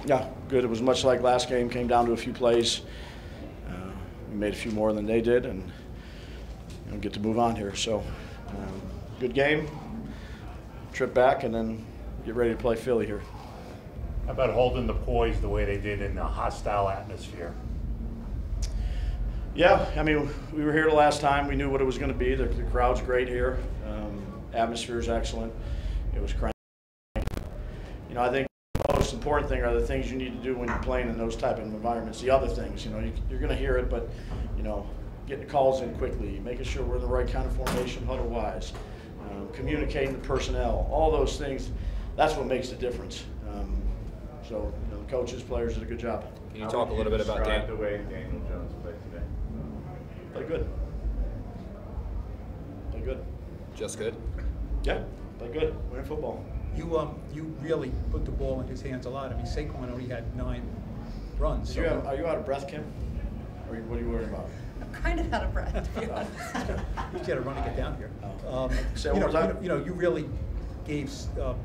Yeah, good. It was much like last game. Came down to a few plays. We made a few more than they did, and get to move on here. So, good game. Trip back, and then get ready to play Philly here. How about holding the poise the way they did in a hostile atmosphere? Yeah, I mean, we were here the last time. We knew what it was going to be. The crowd's great here. Atmosphere is excellent. It was cranky. I think the most important thing are the things you need to do when you're playing in those type of environments. The other things, you're going to hear it, but, getting the calls in quickly, making sure we're in the right kind of formation huddle-wise, communicating the personnel, all those things, that's what makes the difference. So, the coaches, players did a good job. Can you talk a little bit about the way Daniel Jones played today? Play good. Play good. Just good? Yeah, play good. We're in football. You really put the ball in his hands a lot. I mean, Saquon only had 9 runs. Are you out of breath, Kim? Or what are you worried about? I'm kind of out of breath, to be honest. He's got to run to get down here. Say one more time. You really gave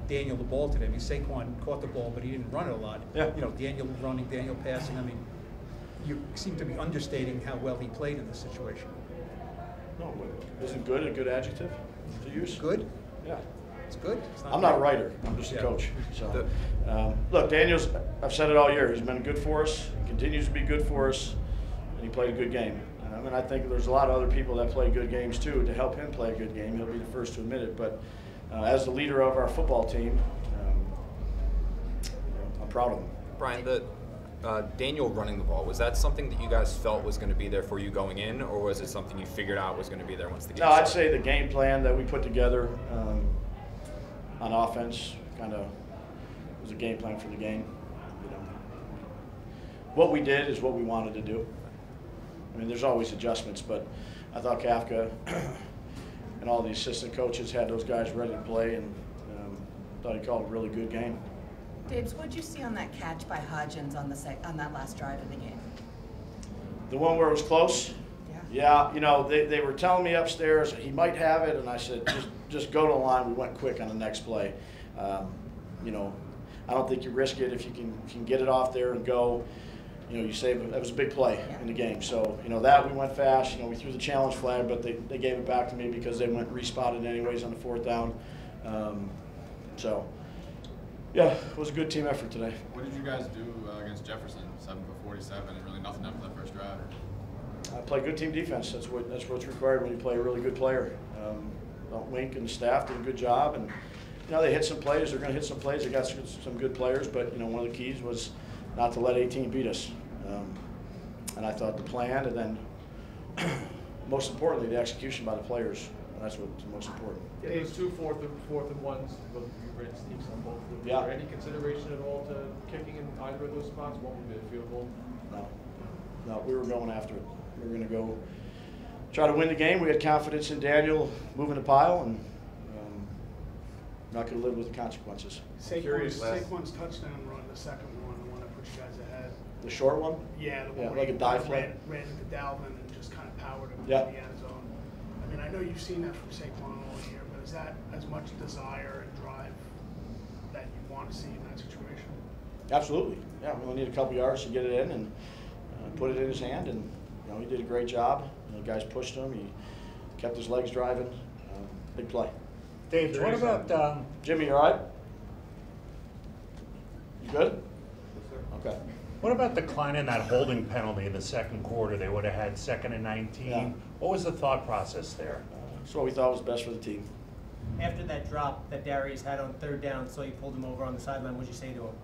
Daniel the ball today. I mean, Saquon caught the ball, but he didn't run it a lot. Yeah. Daniel running, Daniel passing. I mean, you seem to be understating how well he played in this situation. No, isn't good a good adjective to use? Good? Yeah. It's good. It's I'm not a writer. I'm just a coach. So, look, Daniel's, I've said it all year, he's been good for us, he continues to be good for us, and he played a good game. And I think there's a lot of other people that play good games too to help him play a good game. He'll be the first to admit it. But as the leader of our football team, I'm proud of him. Brian, Daniel running the ball, was that something that you guys felt was going to be there for you going in, or was it something you figured out was going to be there once the game started? No, I'd say the game plan that we put together on offense kind of was a game plan for the game. What we did is what we wanted to do. I mean, there's always adjustments, but I thought Kafka and all the assistant coaches had those guys ready to play, and thought he called a really good game. Dabes, what did you see on that catch by Hodgins on that last drive of the game? The one where it was close? Yeah. Yeah, they were telling me upstairs he might have it, and I said, just go to the line. We went quick on the next play. I don't think you risk it if you can get it off there and go. You save it. That was a big play in the game. So, that we went fast. We threw the challenge flag, but they gave it back to me because they went respotted anyways on the 4th down. So, yeah, it was a good team effort today. What did you guys do against Jefferson? 7 for 47 and really nothing after that first drive. I play good team defense. That's what's required when you play a really good player. Wink and the staff did a good job, and they hit some plays. They're going to hit some plays. They got some good players, but one of the keys was not to let 18 beat us. And I thought the plan, and then most importantly, the execution by the players. That's what's most important. Yeah, it was 2 fourth and ones, but you ran sneaks on both of them. Yeah. Was there any consideration at all to kicking in either of those spots? One would be a field goal. No, we were going after it. We were going to go try to win the game. We had confidence in Daniel moving the pile, and not going to live with the consequences. Saquon's touchdown run, the second one, the one that put you guys ahead. The short one? Yeah, the one like a dive play. Ran into Dalvin and just kind of powered him into the end zone. I mean, I know you've seen that from Saquon all year, but is that as much desire and drive that you want to see in that situation? Absolutely. Yeah, we only need a couple yards to get it in and put it in his hand, and he did a great job. The guys pushed him. He kept his legs driving. Big play. Dave, what about Jimmy? You all right? You good? Yes, sir. Okay. What about declining that holding penalty in the second quarter? They would have had 2nd and 19. Yeah. What was the thought process there? That's what we thought was best for the team. After that drop that Darius had on 3rd down, so you pulled him over on the sideline, what did you say to him?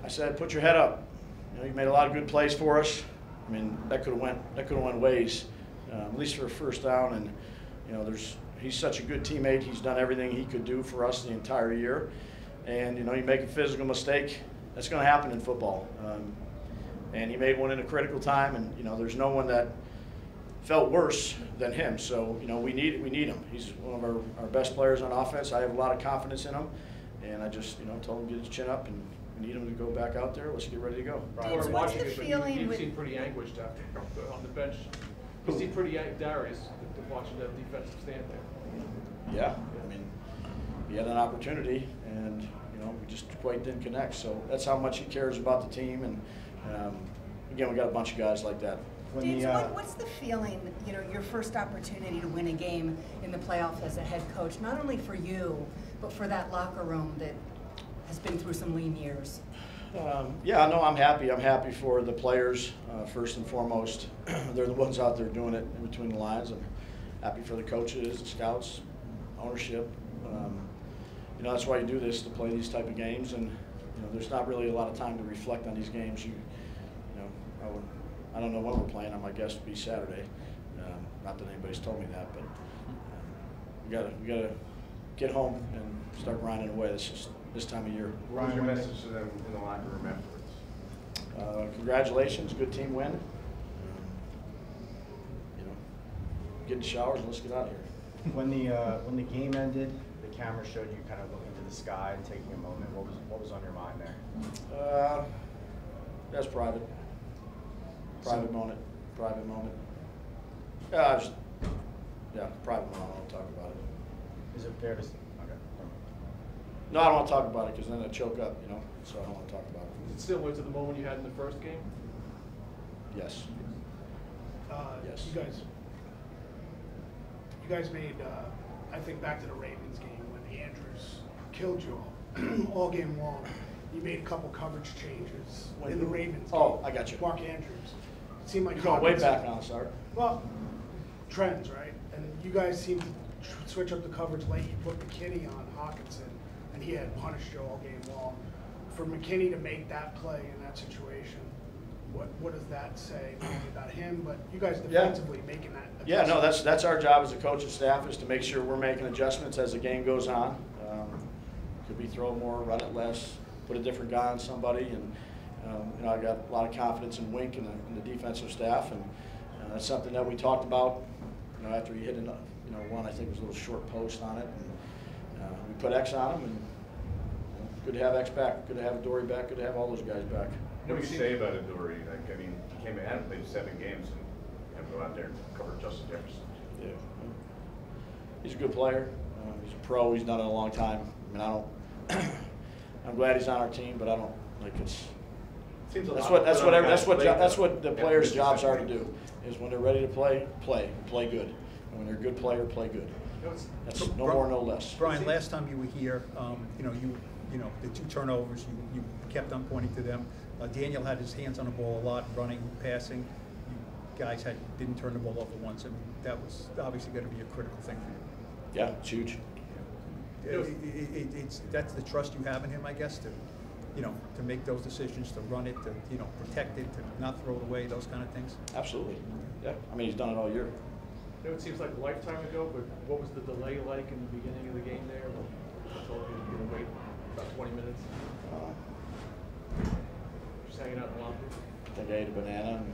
I said, put your head up. You made a lot of good plays for us. I mean, that could have went ways, at least for a 1st down. And he's such a good teammate. He's done everything he could do for us the entire year. And you make a physical mistake, that's going to happen in football. And he made one in a critical time. And there's no one that felt worse than him. So we need him. He's one of our best players on offense. I have a lot of confidence in him. And I just told him to get his chin up, and we need him to go back out there. Let's get ready to go. What's watching the it, but feeling you with? seemed pretty anguished on the bench. You seemed pretty Darius watching that defensive stand there. Yeah, I mean, he had an opportunity, and we just quite didn't connect. So that's how much he cares about the team. And again, we got a bunch of guys like that. James, what's the feeling, your first opportunity to win a game in the playoff as a head coach, not only for you, but for that locker room that has been through some lean years? Yeah, no, I'm happy. I'm happy for the players, first and foremost. They're the ones out there doing it in between the lines. I'm happy for the coaches, the scouts, ownership. That's why you do this, to play these type of games. And, there's not really a lot of time to reflect on these games. I don't know when we're playing. My guess would be Saturday. Not that anybody's told me that, but we gotta get home and start grinding away. This time of year. What was your message to them in the locker room afterwards? Congratulations, good team win. Get in the showers and let's get out of here. When the game ended, the camera showed you kind of looking to the sky and taking a moment. What was on your mind there? That's private. Private moment. Yeah, private moment. I won't talk about it. Is it fair to? Okay. No, I don't want to talk about it because then I choke up, so I don't want to talk about it. Is it similar to the moment you had in the first game? Yes. Yes. You guys made, I think back to the Ravens game when Andrews killed you all game long. You made a couple coverage changes in the Ravens game. Oh, I got you. Mark Andrews. It seemed like You're going way back now, sorry. Well, trends, right? And you guys seemed to switch up the coverage late. You put McKinney on Hodgins, and he had punished you all game long. For McKinney to make that play in that situation, what does that say not only about him, but you guys defensively making that adjustment? Yeah, no, that's our job as a coach and staff, is to make sure we're making adjustments as the game goes on. Could be throw more, run it less, put a different guy on somebody, and I got a lot of confidence in Wink and the defensive staff, and that's something that we talked about. After he hit one, I think it was a little short post on it, and we put X on him, and good to have X back, good to have Adoree back, good to have all those guys back. What do you say about Adoree? He came in and played 7 games and had to go out there and cover Justin Jefferson. Yeah, he's a good player. He's a pro. He's done it a long time. I'm glad he's on our team, but I don't like it's. That's what the players' jobs are to do. Is when they're ready to play good. And when they're a good player, play good. That's no more, no less. Brian, last time you were here, the 2 turnovers, you kept on pointing to them. Daniel had his hands on the ball a lot, running, passing. You guys didn't turn the ball over once. That was obviously going to be a critical thing for you. Yeah, it's huge. That's the trust you have in him, I guess, to make those decisions, to run it, to protect it, to not throw it away, those kind of things. Absolutely. Yeah. He's done it all year. It seems like a lifetime ago, but what was the delay like in the beginning of the game there? That's all you're going to wait about 20 minutes. Just hanging out in the locker. I think I ate a banana and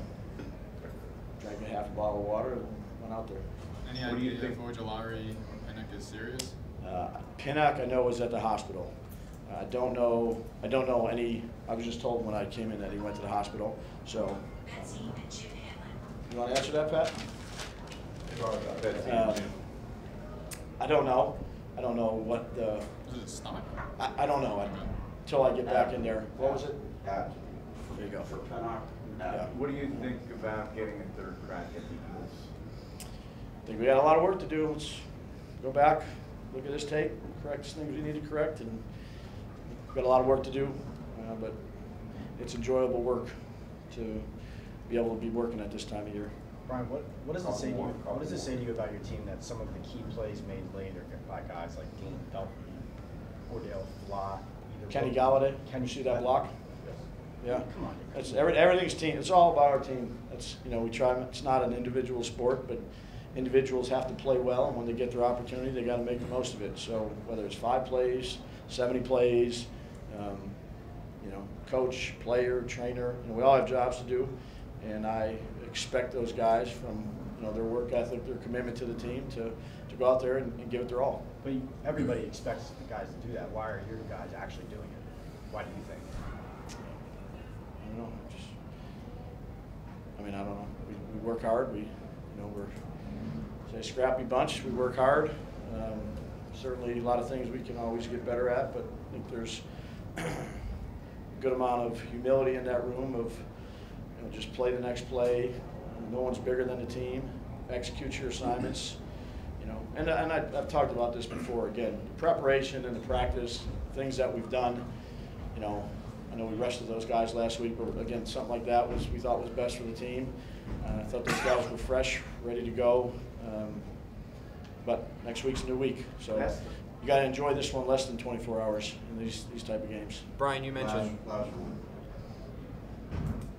drank a half a bottle of water and went out there. Any idea if Ojolari or Pinnock is serious? Pinnock, I know, was at the hospital. I don't know any. I was just told when I came in that he went to the hospital. So, you want to answer that, Pat? I don't know. I don't know what the. Was it stomach? I don't know until I get back in there. What was it? There you go. What do you think about getting a 3rd crack at the Eagles? I think we got a lot of work to do. Let's go back, look at this tape, correct the things we need to correct, and we've got a lot of work to do, but it's enjoyable work to be able to be working at this time of year. Brian, what does it say to you? What does it say to you about your team that some of the key plays made later by guys like Dean Duffy, Cordell Flott, Kenny Galladay? Can you see that block? Yeah. Come on. It's everything's team. It's all about our team. It's we try. It's not an individual sport, but individuals have to play well, and when they get their opportunity, they got to make the most of it. So whether it's 5 plays, 70 plays, coach, player, trainer, we all have jobs to do, and I expect those guys from their work ethic, their commitment to the team to go out there and give it their all. But everybody expects the guys to do that. Why are your guys actually doing it? Why do you think? I don't know. I don't know. We work hard. We're a scrappy bunch. We work hard. Certainly a lot of things we can always get better at, but I think there's good amount of humility in that room of, just play the next play. No one's bigger than the team. Execute your assignments. And I've talked about this before. Again, the preparation and the practice, things that we've done. I know we rested those guys last week, but again, something like that we thought was best for the team. I thought those guys were fresh, ready to go. But next week's a new week, so you got to enjoy this one less than 24 hours in these type of games. Brian, you mentioned.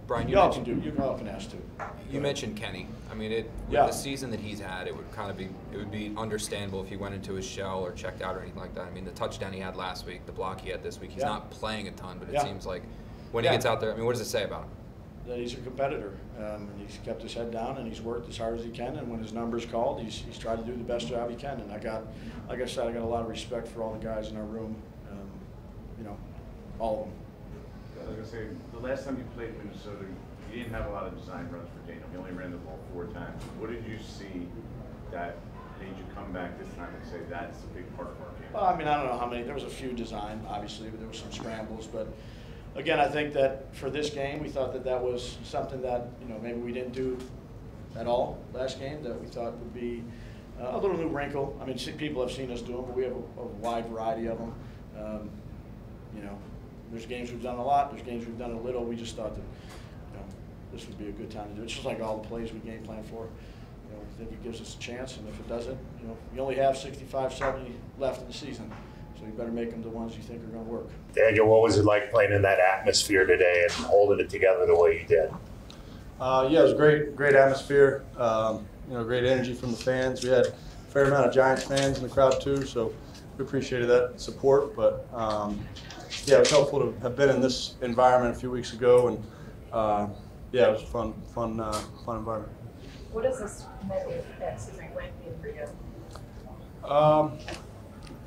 Brian, you all can ask too. You mentioned Kenny. I mean, with the season that he's had, it would be understandable if he went into his shell or checked out or anything like that. I mean, the touchdown he had last week, the block he had this week, he's not playing a ton, but it seems like when he gets out there, I mean, what does it say about him? That he's a competitor, and he's kept his head down, and he's worked as hard as he can, and when his number's called, he's tried to do the best job he can. And like I said, I got a lot of respect for all the guys in our room, all of them. I was going to say, the last time you played Minnesota, you didn't have a lot of design runs for Daniel. You only ran the ball 4 times. What did you see that made you come back this time and say that's a big part of our game? Well, I mean, I don't know how many. There was a few design, obviously, but there were some scrambles. But again, I think that for this game, we thought that was something that maybe we didn't do at all last game that we thought would be a little new wrinkle. I mean, people have seen us do them, but we have a wide variety of them. There's games we've done a lot. There's games we've done a little. We just thought that this would be a good time to do it. It's just like all the plays we game plan for. I think it gives us a chance, and if it doesn't, you only have 65, 70 left in the season, so you better make them the ones you think are going to work. Daniel, what was it like playing in that atmosphere today and holding it together the way you did? Yeah, it was great atmosphere. Great energy from the fans. We had a fair amount of Giants fans in the crowd too, so we appreciated that support. But yeah, it was helpful to have been in this environment a few weeks ago, and yeah, it was a fun environment. What does this win mean for you?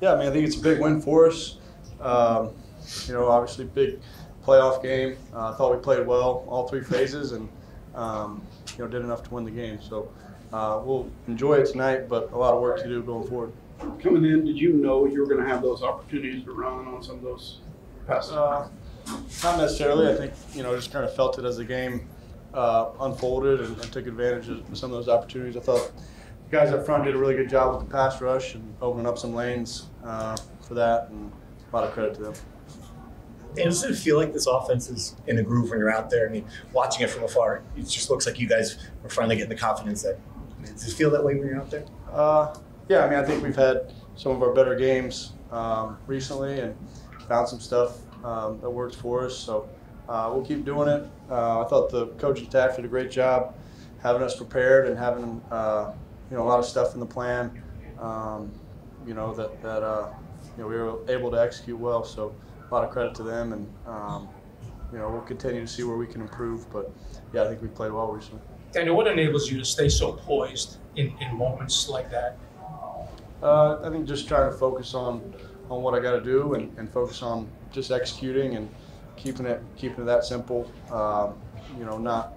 Yeah, I mean, I think it's a big win for us. Obviously, big playoff game. I thought we played well all 3 phases, and did enough to win the game. So we'll enjoy it tonight, but a lot of work to do going forward. Coming in, did you know you were going to have those opportunities to run on some of those passes? Not necessarily. I think just kind of felt it as the game unfolded and took advantage of some of those opportunities. I thought the guys up front did a really good job with the pass rush and opening up some lanes for that, and a lot of credit to them. And does it feel like this offense is in a groove when you're out there? I mean, watching it from afar, it just looks like you guys are finally getting the confidence that. Does it feel that way when you're out there? Yeah, I mean, I think we've had some of our better games recently and found some stuff that works for us. So we'll keep doing it. I thought the coaching staff did a great job having us prepared and having a lot of stuff in the plan. We were able to execute well. So a lot of credit to them, and we'll continue to see where we can improve. But yeah, I think we played well recently. Daniel, what enables you to stay so poised in moments like that? I think just trying to focus on what I got to do and focus on just executing and keeping it that simple. Not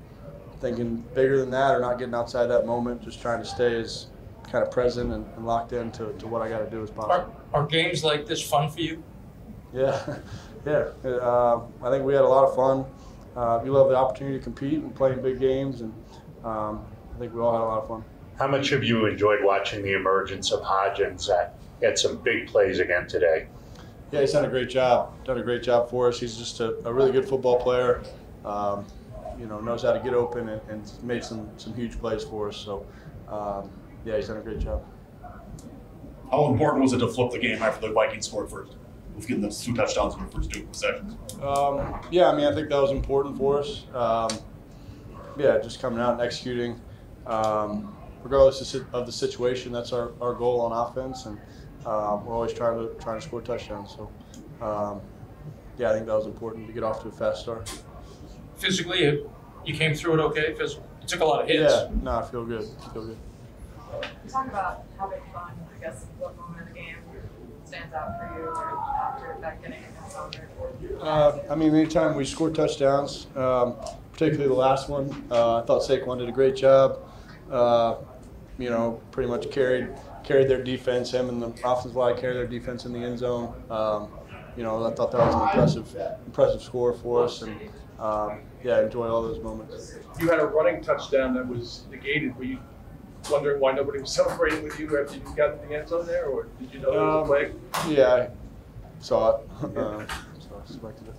thinking bigger than that or not getting outside that moment. Just trying to stay as kind of present and locked into what I got to do as possible. Are games like this fun for you? Yeah, yeah. I think we had a lot of fun. We love the opportunity to compete and play in big games, and I think we all had a lot of fun. How much have you enjoyed watching the emergence of Hodgins that had some big plays again today? Yeah, he's done a great job. Done a great job for us. He's just a really good football player. Knows how to get open and made some huge plays for us. So, yeah, he's done a great job. How important was it to flip the game after the Vikings scored first, with getting those 2 touchdowns in the first 2 possessions? Yeah, I mean, I think that was important for us. Yeah, just coming out and executing. Regardless of the situation, that's our goal on offense, and we're always trying to score touchdowns. So, yeah, I think that was important to get off to a fast start. Physically, you came through it okay? Physically, you took a lot of hits. Yeah, no, I feel good. You talk about having fun. I guess what moment of the game stands out for you, or after that getting against Leonard? I mean, anytime we score touchdowns, particularly the last one, I thought Saquon did a great job. Pretty much carried their defense. Him and the offensive line carried their defense in the end zone. I thought that was an impressive score for us, and yeah, enjoy all those moments. You had a running touchdown that was negated. Were you wondering why nobody was celebrating with you after you got the end zone there, or did you know there was a play? Yeah, I saw it, so I expected it.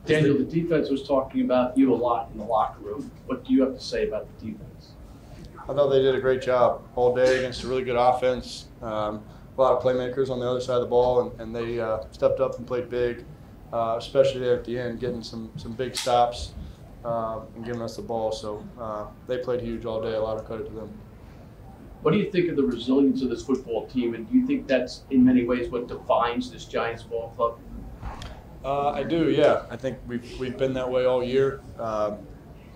Daniel, the defense was talking about you a lot in the locker room. What do you have to say about the defense? I thought they did a great job all day against a really good offense. A lot of playmakers on the other side of the ball, and they stepped up and played big, especially there at the end, getting some big stops and giving us the ball. So they played huge all day. A lot of credit to them. What do you think of the resilience of this football team, and do you think that's in many ways what defines this Giants ball club? I do, yeah. I think we've been that way all year. I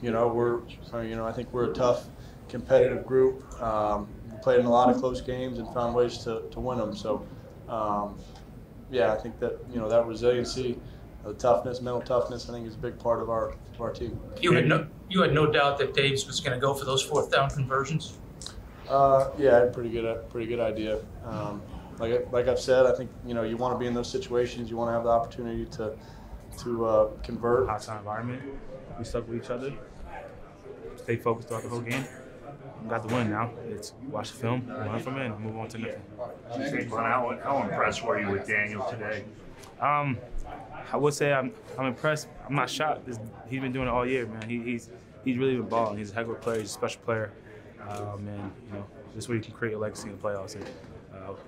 think we're a tough, competitive group. We played in a lot of close games and found ways to win them. So, yeah, I think that that resiliency, the toughness, mental toughness, I think is a big part of our team. You had no doubt that Davis was going to go for those 4th down conversions. Yeah, I had a pretty good idea. Like I've said, I think you want to be in those situations. You want to have the opportunity to convert. Hostile environment. We stuck with each other. Stay focused throughout the whole game. We got the win now. It's watch the film, learn from it, and move on to the next one. How impressed were you with Daniel today? I would say I'm impressed. I'm not shocked. He's been doing it all year, man. He's really been balling. He's a heck of a player. He's a special player. And this way you can create a legacy in the playoffs. And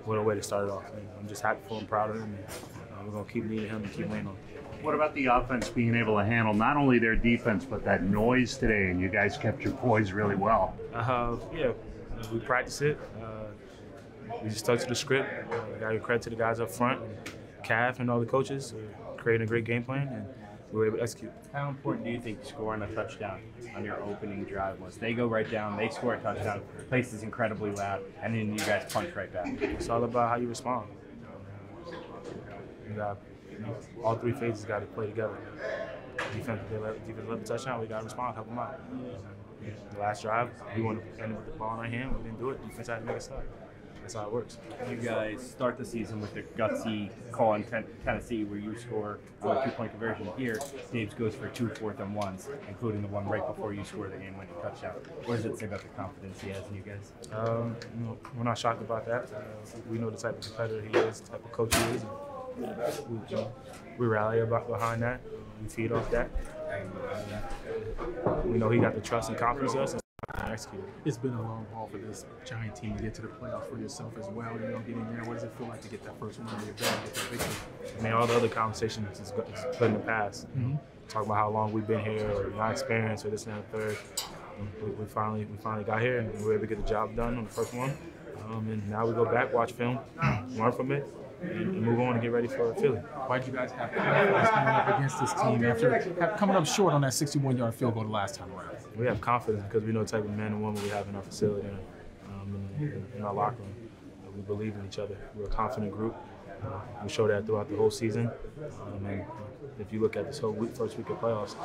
what a way to start it off. And I'm just happy for him, proud of him, and we're going to keep leading him and keep leaning on him. What about the offense being able to handle not only their defense, but that noise today, and you guys kept your poise really well? Yeah, we practiced it. We just stuck to the script. I got to give credit to the guys up front, Cav and all the coaches, creating a great game plan, and we were able to execute. How important do you think scoring a touchdown on your opening drive was? They go right down, they score a touchdown, the place is incredibly loud, and then you guys punch right back. It's all about how you respond. You got, all 3 phases got to play together. Defense left the touchdown, we got to respond, help them out. The last drive, we wanted to end with the ball in our hand, we didn't do it. Defense had to make a stop. That's how it works. You guys start the season with the gutsy call in Tennessee where you score a 2-point conversion. Here, Davis goes for 2 4th-and-1s, including the one right before you score the game-winning touchdown. What does it say about the confidence he has in you guys? We're not shocked about that. We know the type of competitor he is, the type of coach he is. We rally behind that. We feed off that. We know he got the trust and confidence in us. It's been a long haul for this Giant team to get to the playoffs for yourself as well. Getting there. What does it feel like to get that first one under your belt, get that victory? I mean, all the other conversations is put in the past. Talk about how long we've been here, or my experience, or this and that third. We finally got here, and we were able to get the job done on the first one. And now we go back, watch film, learn from it, and move on and get ready for Philly. Why did you guys have confidence coming up against this team after coming up short on that 61-yard field goal the last time around? We have confidence because we know the type of men and women we have in our facility and in our locker room. We believe in each other. We're a confident group. We show that throughout the whole season. And if you look at this whole first week of playoffs,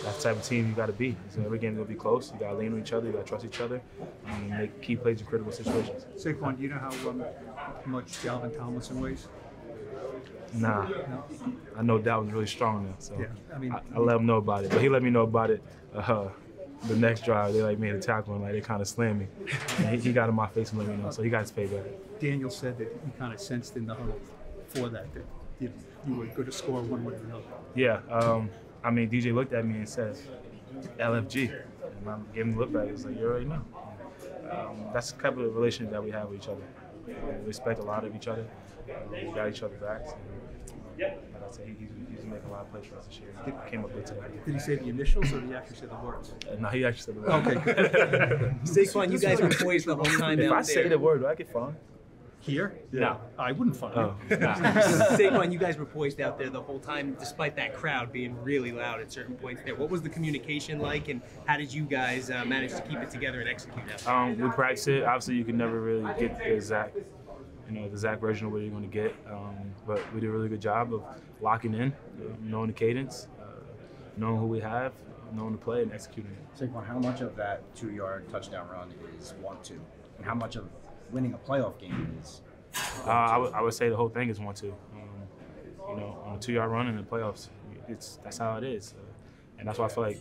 that's the type of team you got to be. So every game is going to be close. You got to lean on each other. You got to trust each other, and make key plays in critical situations. Saquon, do you know how much Dalvin Tomlinson weighs? Nah. No? I know Dalvin's really strong now, so yeah. I let him know about it. But he let me know about it the next drive. They made a tackle and they kind of slammed me. And he got in my face and let me know, so he got his payback. Daniel said that he kind of sensed in the huddle for that you were going to score one way or another. Yeah, I mean, DJ looked at me and said, LFG. And I gave him a look back. He was like, you already know. That's the type of relationship that we have with each other. We respect a lot of each other. We got each other backs. Like I said, he's making a lot of plays for us this year. He came up with today. Did he say the initials or did he actually say the words? No, he actually said the words. Okay, good. Saquon, you guys were poised the whole time If out I say there. the word, do I get fined? Here? Yeah. No, I wouldn't find it. Saquon, you guys were poised out there the whole time, despite that crowd being really loud at certain points there. What was the communication like, and how did you guys manage to keep it together and execute that? We practiced it. Obviously, you can never really get the exact version of what you're going to get. But we did a really good job of locking in, knowing the cadence, knowing who we have, knowing the play, and executing it. Saquon, how much of that 2-yard touchdown run is 1-2, and how much of winning a playoff game is? I would say the whole thing is 1-2. on a 2-yard run in the playoffs. That's how it is, and that's why I feel like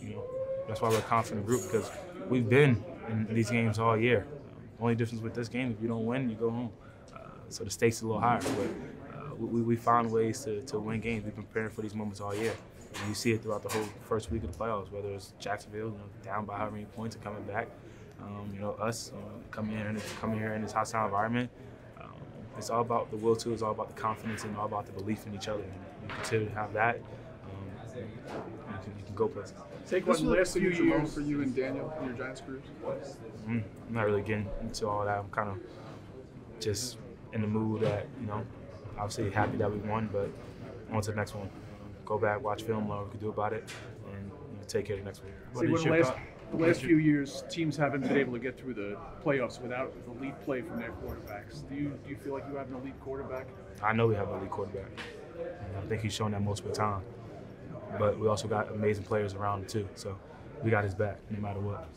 that's why we're a confident group, because we've been in these games all year. Only difference with this game, if you don't win, you go home. So the stakes are a little higher, but we found ways to win games. We've been preparing for these moments all year. And you see it throughout the whole first week of the playoffs, whether it's Jacksonville, down by how many points and coming back. Us coming here in this hostile environment. It's all about the will to. It's all about the confidence and all about the belief in each other. And you continue to have that, you can go places. Saquon, the last few years for you and Daniel in your Giants careers? I'm not really getting into all that. I'm kind of just in the mood that, obviously happy that we won, but on to the next one. Go back, watch film, learn what we can do about it, and take care of the next one. The last few years, teams haven't been able to get through the playoffs without elite play from their quarterbacks. Do you feel like you have an elite quarterback? I know we have an elite quarterback. I think he's shown that most of the time. But we also got amazing players around him too, so we got his back no matter what.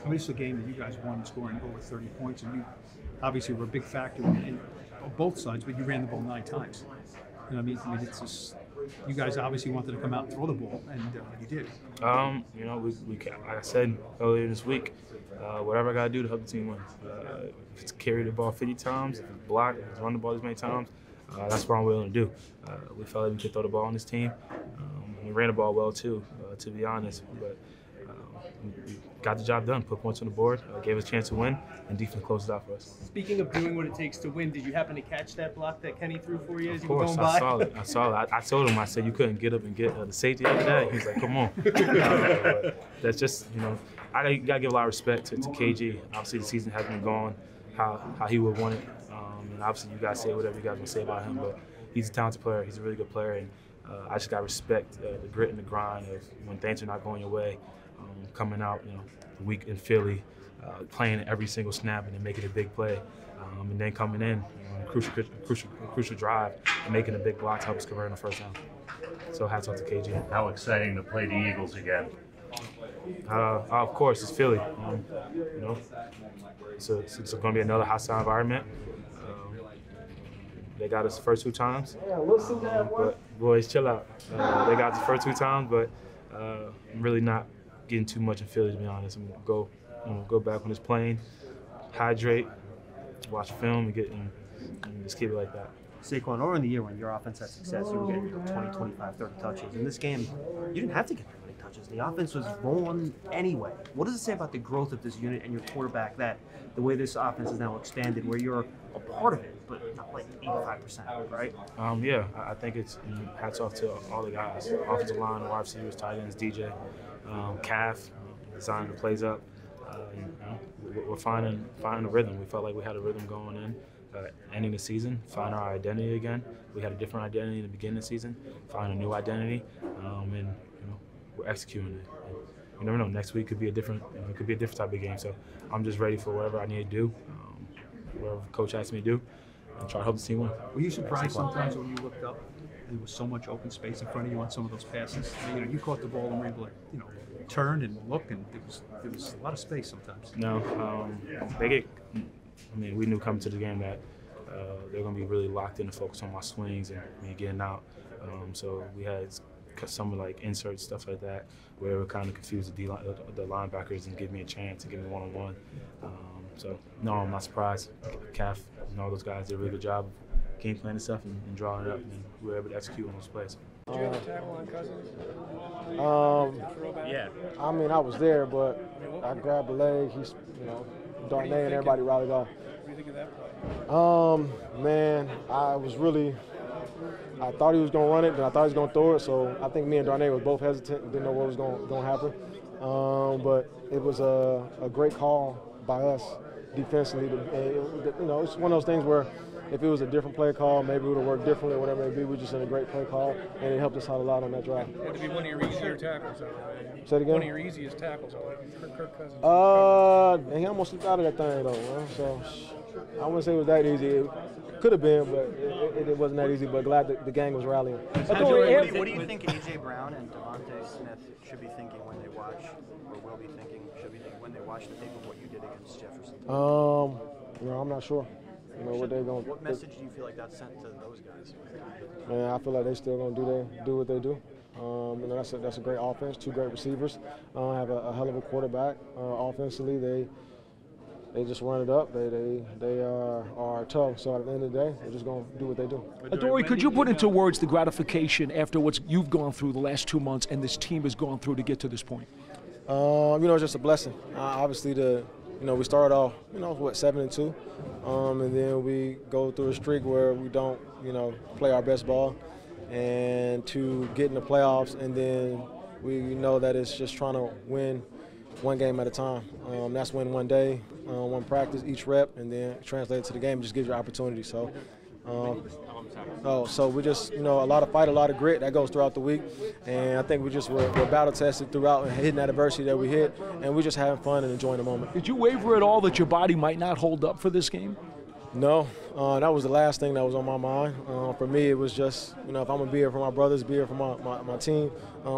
I mean, it's a game that you guys won scoring over 30 points, and you obviously were a big factor in both sides, but you ran the ball 9 times. I mean, it's just, you guys obviously wanted to come out and throw the ball, and you did. Like I said earlier this week, whatever I got to do to help the team win. If it's carry the ball 50 times, if it's block, if it's run the ball as many times, that's what I'm willing to do. We felt like we could throw the ball on this team. We ran the ball well too, to be honest, but we got the job done, put points on the board, gave us a chance to win, and defense closed it out for us. Speaking of doing what it takes to win, did you happen to catch that block that Kenny threw for you as Of you were course, going by? I saw it. I told him, I said, you couldn't get up and get the safety after that. He was like, come on. But that's just, I got to give a lot of respect to KG. Obviously, the season hasn't been going how he would want it. And obviously, you guys say whatever you guys want to say about him, but he's a talented player. He's a really good player. And I just got to respect the grit and the grind of when things are not going your way, coming out, the week in Philly, playing every single snap and then making a big play, and then coming in, crucial drive and making a big block to help us convert in the first down. So hats off to KG. How exciting to play the Eagles again. Of course, it's Philly. It's going to be another hostile environment. They got us the first 2 times. But boys, chill out. They got us the first 2 times, but I'm really not getting too much in Philly, to be honest. I'm going to go back on this plane, hydrate, watch film, and just keep it like that. Saquon, earlier in the year when your offense had success, you were getting 20, 25, 30 touches. In this game, you didn't have to get that many touches. The offense was rolling anyway. What does it say about the growth of this unit and your quarterback, that the way this offense is now expanded, where you're a part of it, but not like 85%, right? Yeah, I think it's hats off to all the guys. Offensive line, wide receivers, tight ends, DJ, Calf, designing the plays up. We're finding a rhythm. We felt like we had a rhythm going in. Ending the season, find our identity again. We had a different identity in the beginning of the season, find a new identity, and we're executing it. You never know. Next week could be a different, it could be a different type of game. So I'm just ready for whatever I need to do, whatever coach asks me to do, and try to help the team win. Were you surprised sometimes when you looked up and there was so much open space in front of you on some of those passes? You caught the ball and were able to, turn and look, and there was a lot of space sometimes. No, we knew coming to the game that they're going to be really locked in and focused on my swings and me getting out. So we had some like inserts, stuff like that, where it would kind of confuse the linebackers and give me a chance to give me one-on-one. So no, I'm not surprised. Calf and all those guys did a really good job of game planning stuff and drawing it up, and we were able to execute on those plays. Did you have a tackle on Cousins? Yeah. I mean, I was there, but I grabbed the leg. He's, Darnay and everybody rallied off. What do you think of that play? Man, I thought he was going to run it, then I thought he was going to throw it. So I think me and Darnay was both hesitant, didn't know what was going to happen. But it was a great call by us defensively. It's one of those things where if it was a different play call, maybe it would have worked differently or whatever it may be. We're just in a great play call, and it helped us out a lot on that drive. It had to be one of your easier tackles. Say it again? One of your easiest tackles. Kirk Cousins. He almost slipped out of that thing, though, man. So I wouldn't say it was that easy. It could have been, but it wasn't that easy. But glad that the gang was rallying. What do you think A.J. Brown and Devontae Smith should be thinking when they watch, or will be thinking, when they watch the tape of what you did against Jefferson? I'm not sure. what they're going. What message do you feel like that sent to those guys? Man, I feel like they still gonna do what they do. That's a great offense, 2 great receivers. Have a hell of a quarterback. Offensively, they just run it up. They are tough. So at the end of the day, they're just gonna do what they do. Adoree, could you put into words the gratification after what you've gone through the last 2 months and this team has gone through to get to this point? It's just a blessing. Obviously, we started off, 7-2, and then we go through a streak where we don't, play our best ball, and to get in the playoffs, and then we know that it's just trying to win one game at a time. That's win one day, one practice, each rep, and then translate it to the game. It just gives you opportunity. So. So we just, a lot of fight, a lot of grit that goes throughout the week, and I think we're battle tested throughout and hitting that adversity that we hit, and we're just having fun and enjoying the moment. Did you waver at all that your body might not hold up for this game? No, that was the last thing that was on my mind. For me, it was just, if I'm gonna be here for my brothers, be here for my team,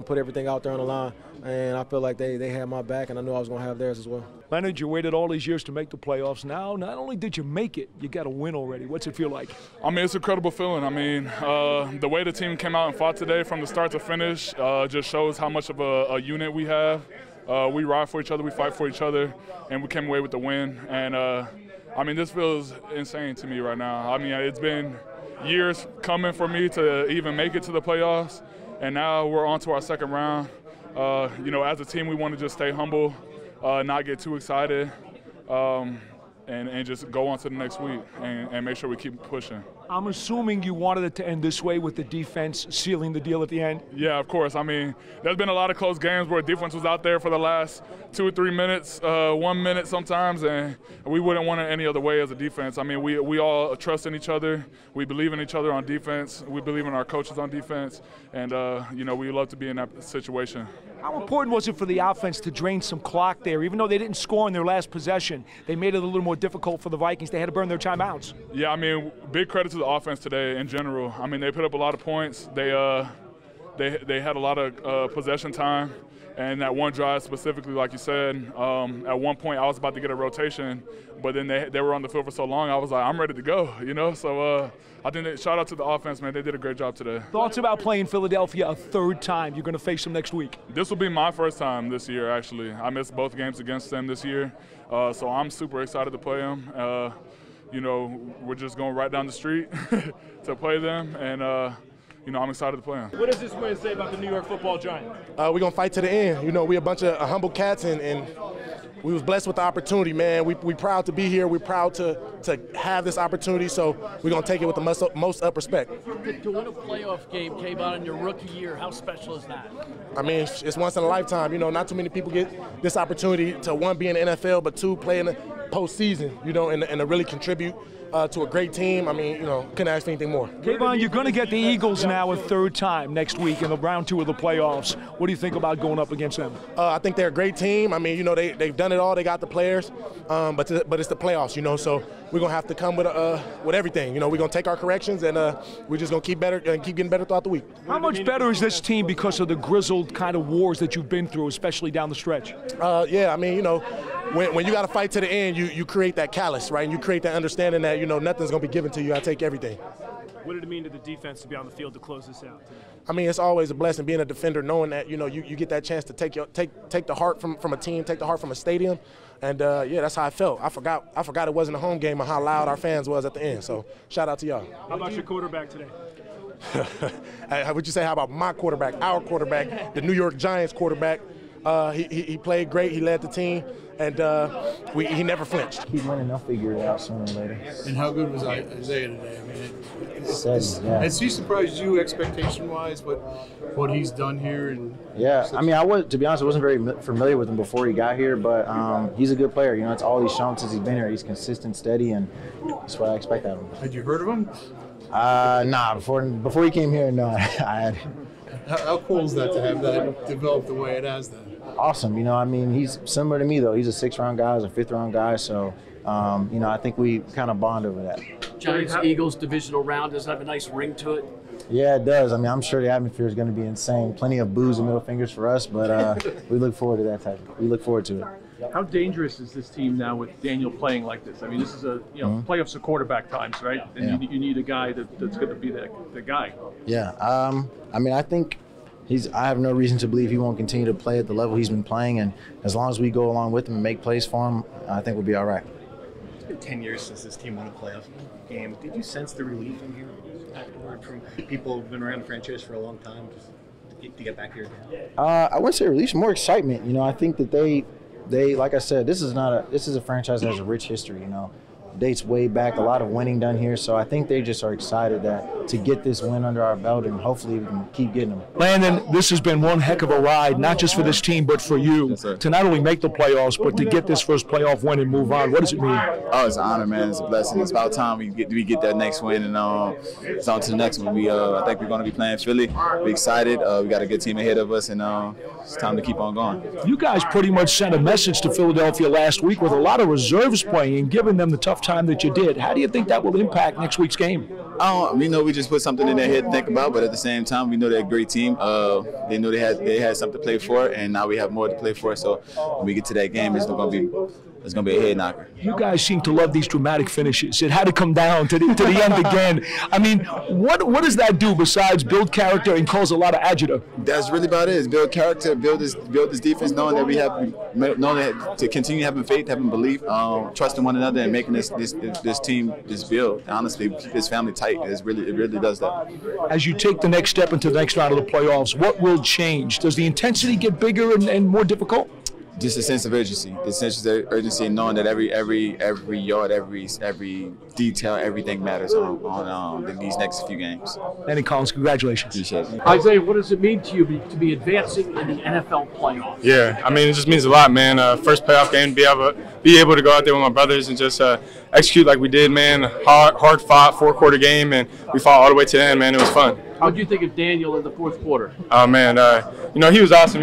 put everything out there on the line, and I feel like they had my back, and I knew I was gonna have theirs as well. Leonard, you waited all these years to make the playoffs. Now, not only did you make it, you got a win already. What's it feel like? I mean, it's an incredible feeling. I mean, the way the team came out and fought today from the start to finish just shows how much of a unit we have. We ride for each other, we fight for each other, and we came away with the win. And I mean, this feels insane to me right now. I mean, it's been years coming for me to even make it to the playoffs, and now we're on to our second round. As a team, we want to just stay humble, not get too excited, and just go on to the next week and make sure we keep pushing. I'm assuming you wanted it to end this way with the defense sealing the deal at the end? Yeah, of course. I mean, there's been a lot of close games where defense was out there for the last 2 or 3 minutes, 1 minute sometimes, and we wouldn't want it any other way as a defense. I mean, we all trust in each other. We believe in each other on defense. We believe in our coaches on defense, and, we love to be in that situation. How important was it for the offense to drain some clock there? Even though they didn't score in their last possession, they made it a little more difficult for the Vikings. They had to burn their timeouts. Yeah, I mean, big credit to the offense today in general. I mean, they put up a lot of points. They had a lot of possession time. And that one drive specifically, like you said, at one point I was about to get a rotation, but then they were on the field for so long, I was like, I'm ready to go, So I think shout out to the offense, man. They did a great job today. Thoughts about playing Philadelphia a third time? You're going to face them next week. This will be my first time this year, actually. I missed both games against them this year, so I'm super excited to play them. We're just going right down the street to play them, and I'm excited to play them. What does this win say about the New York Football Giants? We're going to fight to the end. We're a bunch of humble cats, and we was blessed with the opportunity, man. We proud to be here. We're proud to have this opportunity, so we're going to take it with the most up respect. To win a playoff game, Kayvon, in your rookie year, how special is that? I mean, it's once in a lifetime. Not too many people get this opportunity to, one, be in the NFL, but two, play in the postseason, and to really contribute to a great team. I mean, couldn't ask for anything more. Kayvon, you're going to get the Eagles now a third time next week in the round 2 of the playoffs. What do you think about going up against them? I think they're a great team. I mean, they've done it all. They got the players, but it's the playoffs, so we're going to have to come with everything. We're going to take our corrections, and we're just going to keep better and keep getting better throughout the week. How much better is this team because of the grizzled kind of wars that you've been through, especially down the stretch? Yeah, I mean, when you got to fight to the end, you create that callous, right? And you create that understanding that, nothing's going to be given to you. I take everything. What did it mean to the defense to be on the field to close this out today? I mean, it's always a blessing being a defender, knowing that, you get that chance to take the heart from a team, take the heart from a stadium. And, that's how I felt. I forgot it wasn't a home game and how loud our fans was at the end. So shout out to y'all. How about your quarterback today? Would you say, how about my quarterback, our quarterback, the New York Giants quarterback? He played great. He led the team, and he never flinched. Keep winning, they'll figure it out sooner or later. And how good was Isaiah today? I mean, Has he surprised you expectation-wise? What he's done here? And yeah, I mean, to be honest, I wasn't very familiar with him before he got here, but he's a good player. It's all he's shown since he's been here. He's consistent, steady, and that's what I expect out of him. Had you heard of him? Nah, before he came here, no, I had. How cool is that to have that develop the way it has then? Awesome. I mean, he's similar to me, though. He's a 6th-round guy, he's a 5th-round guy, so, I think we kind of bond over that. Giants-Eagles divisional round, does it have a nice ring to it? Yeah, it does. I mean, I'm sure the atmosphere is going to be insane. Plenty of boos and middle fingers for us, but we look forward to that we look forward to it. How dangerous is this team now with Daniel playing like this? I mean, this is playoffs are quarterback times, right? And you need a guy that's going to be the guy. Yeah. I mean, I think I have no reason to believe he won't continue to play at the level he's been playing, and as long as we go along with him and make plays for him, I think we'll be all right. It's been 10 years since this team won a playoff game. Did you sense the relief in here afterward from people who've been around the franchise for a long time just to get back here again? I wouldn't say relief, more excitement. You know, I think that they like I said, this is a franchise that has a rich history. You know, dates way back, a lot of winning done here. So I think they just are excited to get this win under our belt, and hopefully we can keep getting them. Landon, this has been one heck of a ride, not just for this team, but for you, to not only make the playoffs, but to get this first playoff win and move on. What does it mean? Oh, it's an honor, man. It's a blessing. It's about time we get that next win, and it's on to the next one. I think we're going to be playing Philly. We're excited. We got a good team ahead of us, and it's time to keep on going. You guys pretty much sent a message to Philadelphia last week with a lot of reserves playing and giving them the tough time that you did. How do you think that will impact next week's game? We know we just put something in their head to think about, but at the same time, we know they're a great team. They know they had something to play for, and now we have more to play for. So when we get to that game, it's going to be a head knocker. You guys seem to love these dramatic finishes. It had to come down to the end again. I mean, what does that do besides build character and cause a lot of agita? That's really about it. Is build character, build this defense, knowing that to continue having faith, having belief, trusting one another, and making this team this build. Honestly, keep this family tight. It really does that. As you take the next step into the next round of the playoffs, what will change? Does the intensity get bigger and more difficult? Just a sense of urgency. The sense of urgency, knowing that every yard, every detail, everything matters on these next few games. Lenny Collins, congratulations. Appreciate it. Isaiah, what does it mean to you to be advancing in the NFL playoffs? Yeah, I mean, it just means a lot, man. First playoff game, be able to go out there with my brothers and just execute like we did, man. Hard fought 4-quarter game, and we fought all the way to the end, man. It was fun. How did you think of Daniel in the fourth quarter? Oh man, he was awesome.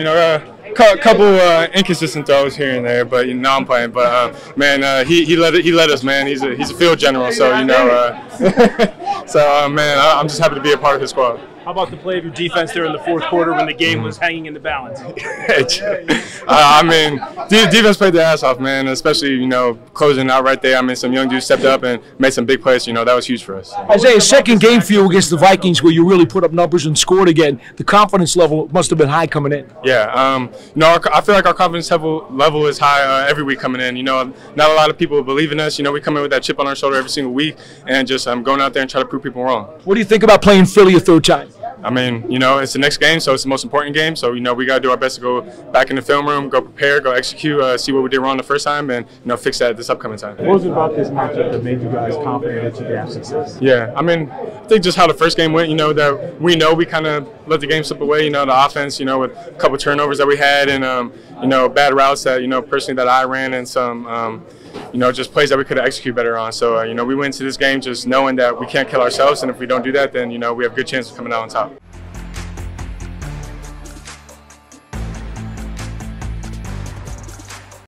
Couple inconsistent throws here and there, but I'm playing. But man, he led us, man. He's a field general, so man, I'm just happy to be a part of his squad. How about the play of your defense there in the fourth quarter when the game was hanging in the balance? I mean, defense played their ass off, man, especially, closing out right there. I mean, some young dudes stepped up and made some big plays. That was huge for us. Isaiah, second game for you against the Vikings where you really put up numbers and scored again. The confidence level must have been high coming in. Yeah, I feel like our confidence level is high every week coming in. Not a lot of people believe in us. We come in with that chip on our shoulder every single week and just going out there and try to prove people wrong. What do you think about playing Philly a third time? I mean, it's the next game, so it's the most important game. So, we got to do our best to go back in the film room, go prepare, go execute, see what we did wrong the first time, and, fix that this upcoming time. What was it about this matchup that made you guys confident that you could have success? Yeah, I mean, I think just how the first game went, that we kind of let the game slip away, the offense, with a couple turnovers that we had and, bad routes that, personally that I ran and some, just plays that we could have executed better on. So, we went into this game just knowing that we can't kill ourselves, and if we don't do that, then, we have a good chance of coming out on top.